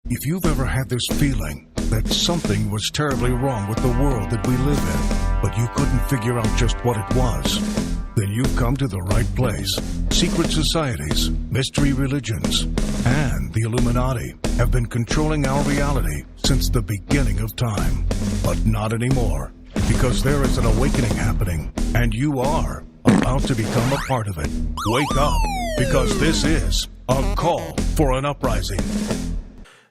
If you've ever had this feeling that something was terribly wrong with the world that we live in, but you couldn't figure out just what it was, then you've come to the right place. Secret societies, mystery religions, and the Illuminati have been controlling our reality since the beginning of time. But not anymore, because there is an awakening happening, and you are about to become a part of it. Wake up, because this is a call for an uprising.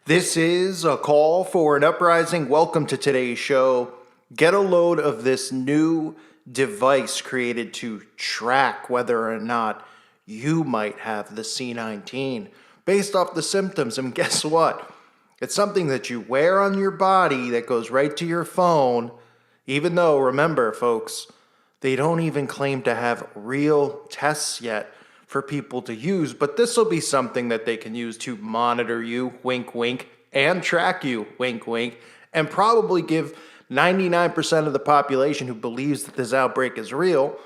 This is a call for an uprising. Welcome to today's show. Get a load of this new device created to track whether or not you might have the C19 based off the symptoms. And guess what? It's something that you wear on your body that goes right to your phone, even though, remember, folks, they don't even claim to have real tests yet for people to use, but this will be something that they can use to monitor you, wink, wink, and track you, wink, wink, and probably give 99% of the population who believes that this outbreak is real,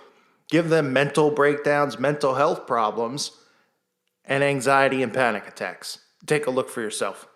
give them mental breakdowns, mental health problems, and anxiety and panic attacks. Take a look for yourself.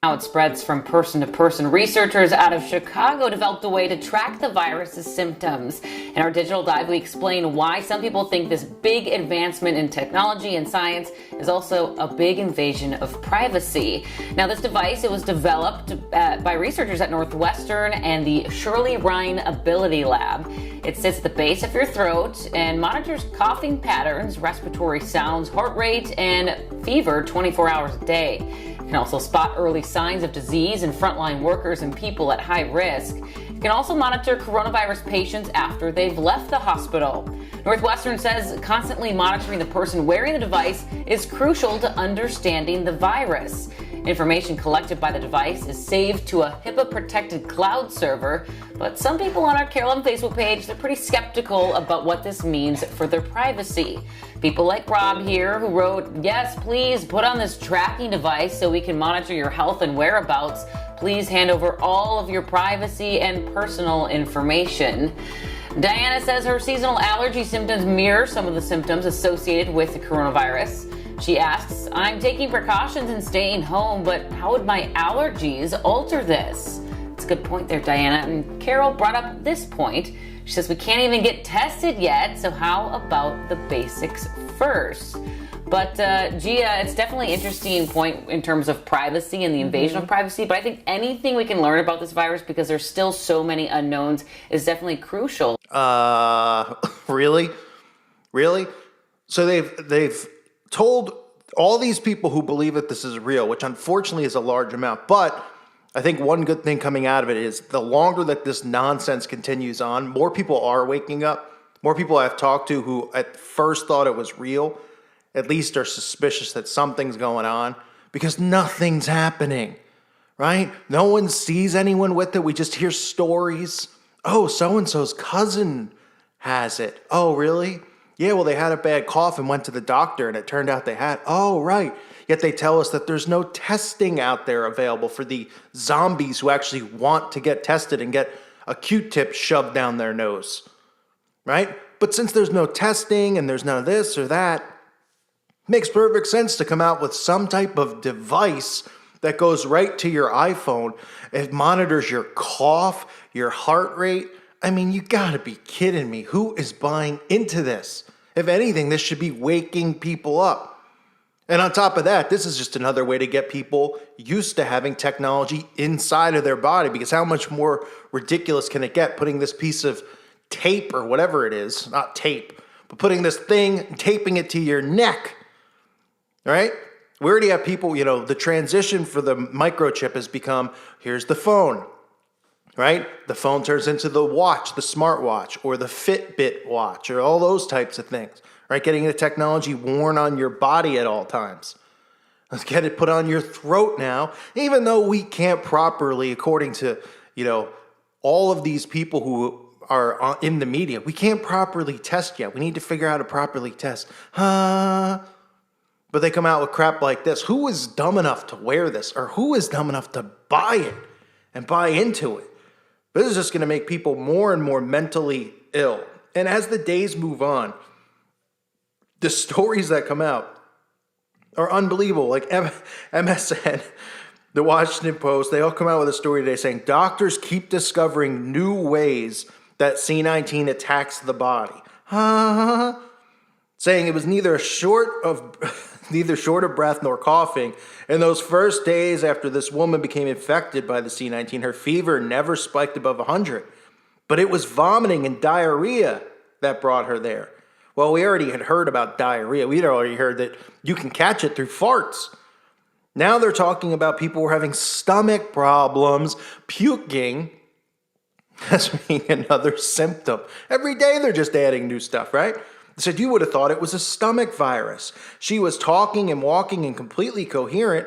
How it spreads from person to person. Researchers out of Chicago developed a way to track the virus's symptoms. In our digital dive, we explain why some people think this big advancement in technology and science is also a big invasion of privacy. Now, this device, it was developed by researchers at Northwestern and the Shirley Ryan Ability Lab. It sits at the base of your throat and monitors coughing patterns, respiratory sounds, heart rate, and fever 24 hours a day. It can also spot early signs of disease in frontline workers and people at high risk. It can also monitor coronavirus patients after they've left the hospital. Northwestern says constantly monitoring the person wearing the device is crucial to understanding the virus. Information collected by the device is saved to a HIPAA-protected cloud server, but some people on our Carolyn Facebook page, they're pretty skeptical about what this means for their privacy. People like Rob here, who wrote, "Yes, please put on this tracking device so we can monitor your health and whereabouts. Please hand over all of your privacy and personal information." Diana says her seasonal allergy symptoms mirror some of the symptoms associated with the coronavirus. She asks, "I'm taking precautions and staying home, but how would my allergies alter this?" It's a good point there, Diana. And Carol brought up this point. She says we can't even get tested yet, so how about the basics first? But Gia, it's definitely an interesting point in terms of privacy and the invasion of privacy, but I think anything we can learn about this virus, because there's still so many unknowns, is definitely crucial. Really? Really? So they've told all these people who believe that this is real, which unfortunately is a large amount, but I think one good thing coming out of it is the longer that this nonsense continues on, more people are waking up. More people I've talked to who at first thought it was real, at least are suspicious that something's going on, because nothing's happening, right? No one sees anyone with it. We just hear stories. Oh, so-and-so's cousin has it. Oh, really? Yeah, well, they had a bad cough and went to the doctor, and it turned out they had. Oh, right. Yet they tell us that there's no testing out there available for the zombies who actually want to get tested and get a Q-tip shoved down their nose, right? But since there's no testing and there's none of this or that, it makes perfect sense to come out with some type of device that goes right to your iPhone. It monitors your cough, your heart rate. I mean, you gotta be kidding me. Who is buying into this? If anything, this should be waking people up. And on top of that, this is just another way to get people used to having technology inside of their body, because how much more ridiculous can it get putting this piece of tape or whatever it is, not tape, but putting this thing, taping it to your neck, right? We already have people, the transition for the microchip has become, here's the phone, right? The phone turns into the watch, the smartwatch, or the Fitbit watch, or all those types of things, right? Getting the technology worn on your body at all times. Let's get it put on your throat now, even though we can't properly, according to, all of these people who are in the media, we can't properly test yet. We need to figure out how to properly test. But they come out with crap like this. Who is dumb enough to wear this? Or who is dumb enough to buy it and buy into it? This is just going to make people more and more mentally ill. And as the days move on, the stories that come out are unbelievable. Like MSN The Washington Post, they all come out with a story today saying doctors keep discovering new ways that C19 attacks the body. Saying it was neither short of breath nor coughing. In those first days after this woman became infected by the C19, her fever never spiked above 100. But it was vomiting and diarrhea that brought her there. Well, we already had heard about diarrhea. We'd already heard that you can catch it through farts. Now they're talking about people who are having stomach problems, puking as being another symptom. Every day they're just adding new stuff, right? They said you would have thought it was a stomach virus. She was talking and walking and completely coherent,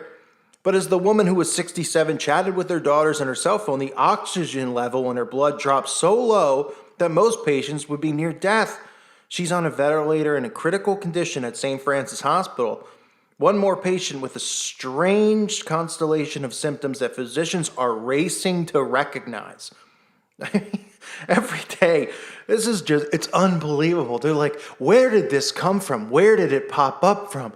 but as the woman who was 67 chatted with her daughters on her cell phone, the oxygen level in her blood dropped so low that most patients would be near death. She's on a ventilator in a critical condition at St. Francis Hospital. One more patient with a strange constellation of symptoms that physicians are racing to recognize. Every day, it's unbelievable. They're like, where did this come from? Where did it pop up from?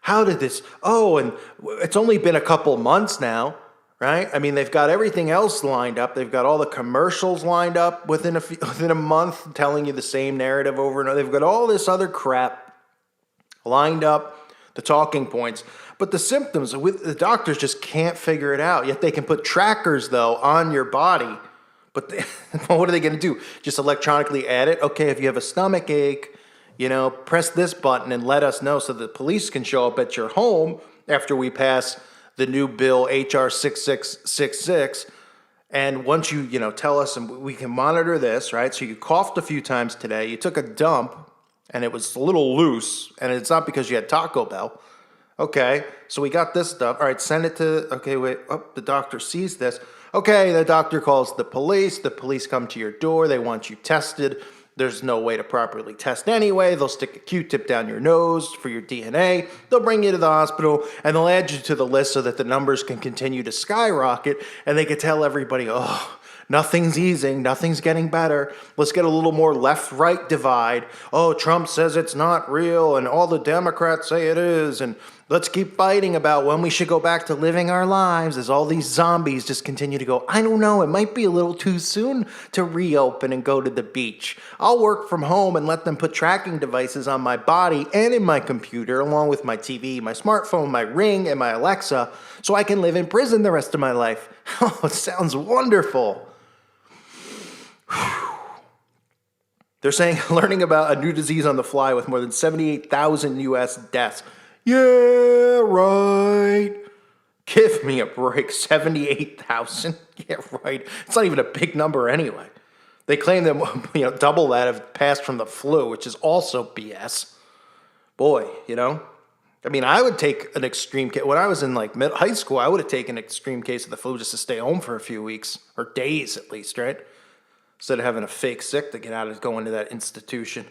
How did this? Oh, and it's only been a couple months now, right? I mean, they've got everything else lined up. They've got all the commercials lined up within a month telling you the same narrative over and over. They've got all this other crap lined up. The talking points, but the symptoms, the doctors just can't figure it out. Yet they can put trackers, though, on your body. But what are they going to do? Just electronically add it? Okay, if you have a stomach ache, press this button and let us know so the police can show up at your home after we pass the new bill, HR 6666. And once you, tell us, and we can monitor this, right? So you coughed a few times today, you took a dump, and it was a little loose, and it's not because you had Taco Bell. Okay, so we got this stuff. All right, send it to, okay, wait, the doctor sees this. Okay, the doctor calls the police come to your door, they want you tested. There's no way to properly test anyway. They'll stick a Q-tip down your nose for your DNA. They'll bring you to the hospital, and they'll add you to the list so that the numbers can continue to skyrocket, and they can tell everybody, oh, nothing's easing. Nothing's getting better. Let's get a little more left-right divide. Oh, Trump says it's not real, and all the Democrats say it is, and let's keep fighting about when we should go back to living our lives as all these zombies just continue to go, I don't know, it might be a little too soon to reopen and go to the beach. I'll work from home and let them put tracking devices on my body and in my computer, along with my TV, my smartphone, my Ring, and my Alexa, so I can live in prison the rest of my life. Oh, it sounds wonderful. They're saying learning about a new disease on the fly with more than 78,000 U.S. deaths. Yeah, right. Give me a break. 78,000? Yeah, right. It's not even a big number anyway. They claim that double that have passed from the flu, which is also BS. Boy, I mean, I would take an extreme case. When I was in high school, I would have taken an extreme case of the flu just to stay home for a few weeks, or days at least, right? Instead of having a fake sick to get out and go into that institution.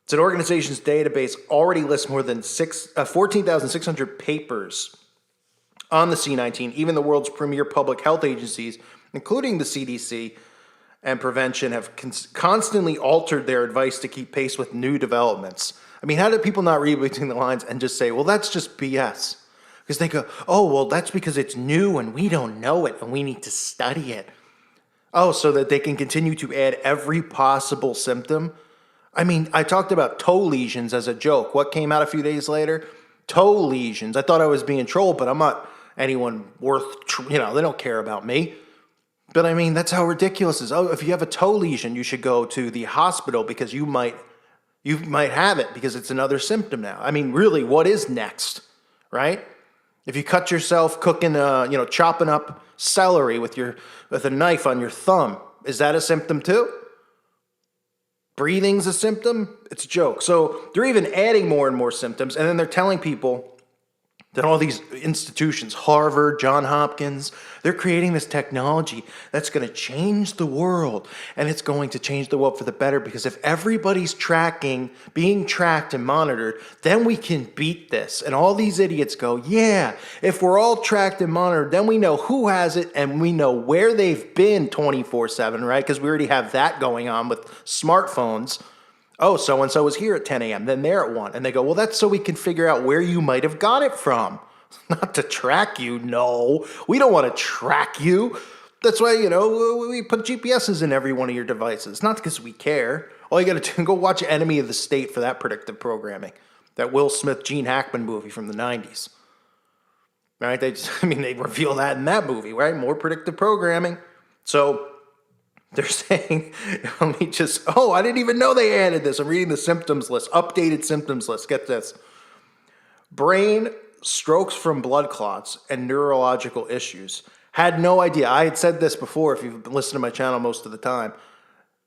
It's an organization's database already lists more than 14,600 papers on the C19. Even the world's premier public health agencies, including the CDC and prevention, have constantly altered their advice to keep pace with new developments. I mean, how do people not read between the lines and just say, well, that's just BS? Because they go, oh, well, that's because it's new and we don't know it and we need to study it. Oh, so that they can continue to add every possible symptom? I mean, I talked about toe lesions as a joke. What came out a few days later? Toe lesions. I thought I was being trolled, but I'm not anyone worth, they don't care about me. But I mean, that's how ridiculous it is. Oh, if you have a toe lesion, you should go to the hospital because you might have it because it's another symptom now. I mean, really, what is next, right? If you cut yourself cooking, chopping up celery with a knife on your thumb, is that a symptom too? Breathing's a symptom? It's a joke. So they're even adding more and more symptoms, and then they're telling people that all these institutions, Harvard, Johns Hopkins, they're creating this technology that's going to change the world, and it's going to change the world for the better, because if everybody's being tracked and monitored, then we can beat this. And all these idiots go, yeah, if we're all tracked and monitored, then we know who has it, and we know where they've been 24/7, right? Because we already have that going on with smartphones. Oh, so-and-so was here at 10 a.m., then there at 1. And they go, well, that's so we can figure out where you might have got it from. Not to track you. No, we don't want to track you. That's why, we put GPSs in every one of your devices. Not because we care. All you got to do is go watch Enemy of the State for that predictive programming. That Will Smith, Gene Hackman movie from the 90s. Right? They reveal that in that movie, right? More predictive programming. So they're saying, I didn't even know they added this. I'm reading the symptoms list, updated symptoms list. Get this. Brain, strokes from blood clots, and neurological issues. Had no idea. I had said this before, if you've been listening to my channel most of the time,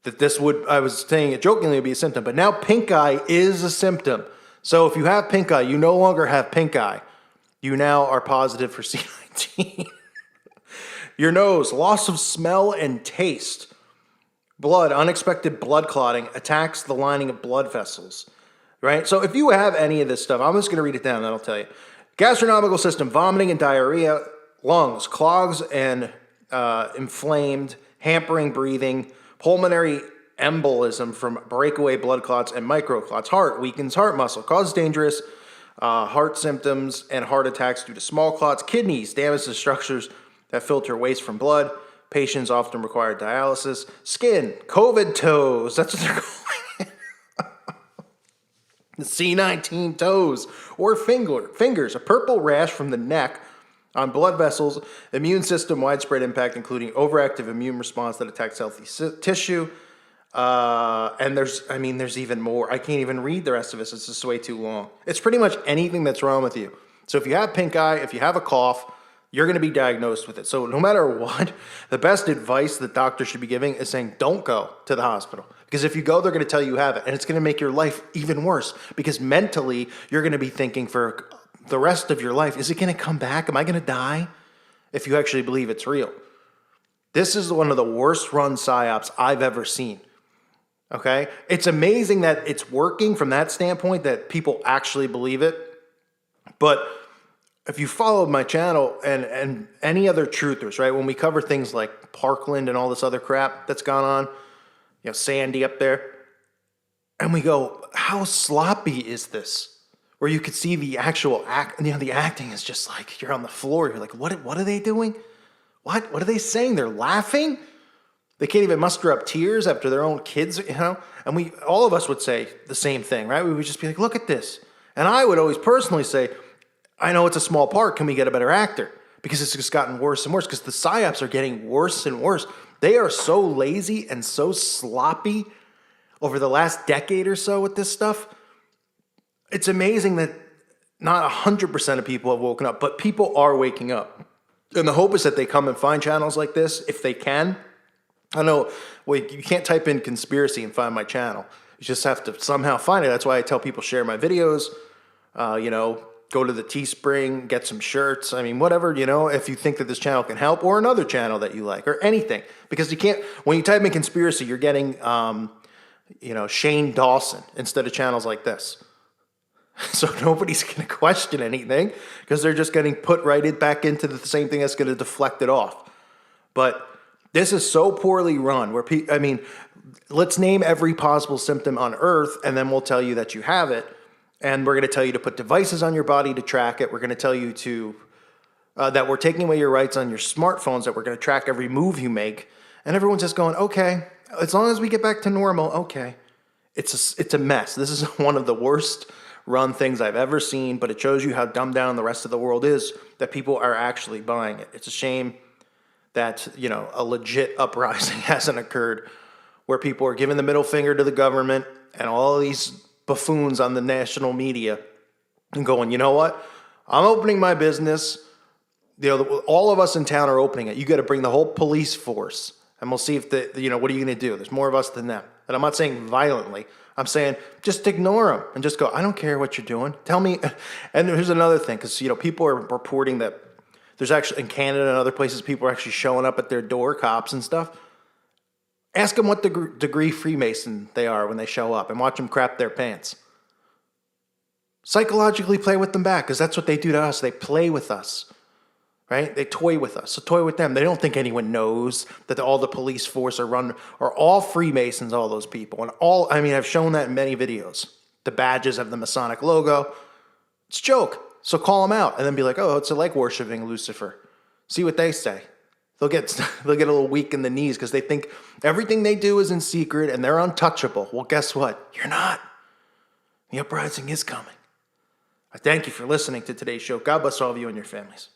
that I was saying it jokingly would be a symptom, but now pink eye is a symptom. So if you have pink eye, you no longer have pink eye. You now are positive for C19. Your nose, loss of smell and taste. Blood, unexpected blood clotting attacks the lining of blood vessels. Right? So if you have any of this stuff, I'm just going to read it down and I'll tell you. Gastronomical system, vomiting and diarrhea. Lungs, clogs and inflamed, hampering breathing. Pulmonary embolism from breakaway blood clots and microclots. Heart, weakens heart muscle, causes dangerous heart symptoms and heart attacks due to small clots. Kidneys, damage to structures that filter waste from blood. Patients often require dialysis. Skin, COVID toes. That's what they're calling it. The C19 toes or fingers. A purple rash from the neck on blood vessels. Immune system, widespread impact, including overactive immune response that attacks healthy tissue. And there's even more. I can't even read the rest of this. It's just way too long. It's pretty much anything that's wrong with you. So if you have pink eye, if you have a cough, you're going to be diagnosed with it. So no matter what, the best advice that doctors should be giving is saying, don't go to the hospital. Because if you go, they're going to tell you have it. And it's going to make your life even worse. Because mentally, you're going to be thinking for the rest of your life, is it going to come back? Am I going to die? If you actually believe it's real. This is one of the worst run psyops I've ever seen. Okay? It's amazing that it's working from that standpoint, that people actually believe it. But if you followed my channel and any other truthers, right? When we cover things like Parkland and all this other crap that's gone on, Sandy up there, and we go, how sloppy is this? Where you could see the actual act, the acting is just like, you're on the floor. You're like, what are they doing? What are they saying? They're laughing? They can't even muster up tears after their own kids, And all of us would say the same thing, right? We would just be like, look at this. And I would always personally say, I know it's a small part. Can we get a better actor? Because it's just gotten worse and worse. Because the psyops are getting worse and worse. They are so lazy and so sloppy over the last decade or so with this stuff. It's amazing that not 100% of people have woken up, but people are waking up. And the hope is that they come and find channels like this if they can. I know, you can't type in conspiracy and find my channel. You just have to somehow find it. That's why I tell people share my videos, go to the Teespring, get some shirts. Whatever, if you think that this channel can help, or another channel that you like, or anything. Because you can't, when you type in conspiracy, you're getting, Shane Dawson instead of channels like this. So nobody's going to question anything because they're just getting put back into the same thing that's going to deflect it off. But this is so poorly run where let's name every possible symptom on earth and then we'll tell you that you have it. And we're going to tell you to put devices on your body to track it. We're going to tell you that we're taking away your rights on your smartphones, that we're going to track every move you make. And everyone's just going, okay, as long as we get back to normal, okay. It's a mess. This is one of the worst run things I've ever seen, but it shows you how dumbed down the rest of the world is, that people are actually buying it. It's a shame that, a legit uprising hasn't occurred where people are giving the middle finger to the government and all of these buffoons on the national media and going, you know what? I'm opening my business. All of us in town are opening it. You got to bring the whole police force and we'll see if what are you going to do? There's more of us than them. And I'm not saying violently. I'm saying just ignore them and just go, I don't care what you're doing. Tell me. And here's another thing, because, people are reporting that there's actually, in Canada and other places, people are actually showing up at their door, cops and stuff. Ask them what degree Freemason they are when they show up and watch them crap their pants. Psychologically play with them back, because that's what they do to us. They play with us, right? They toy with us. So toy with them. They don't think anyone knows that all the police force are all Freemasons, all those people. And I've shown that in many videos. The badges have the Masonic logo. It's a joke. So call them out and then be like, oh, it's like worshiping Lucifer. See what they say. They'll get a little weak in the knees because they think everything they do is in secret and they're untouchable. Well, guess what? You're not. The uprising is coming. I thank you for listening to today's show. God bless all of you and your families.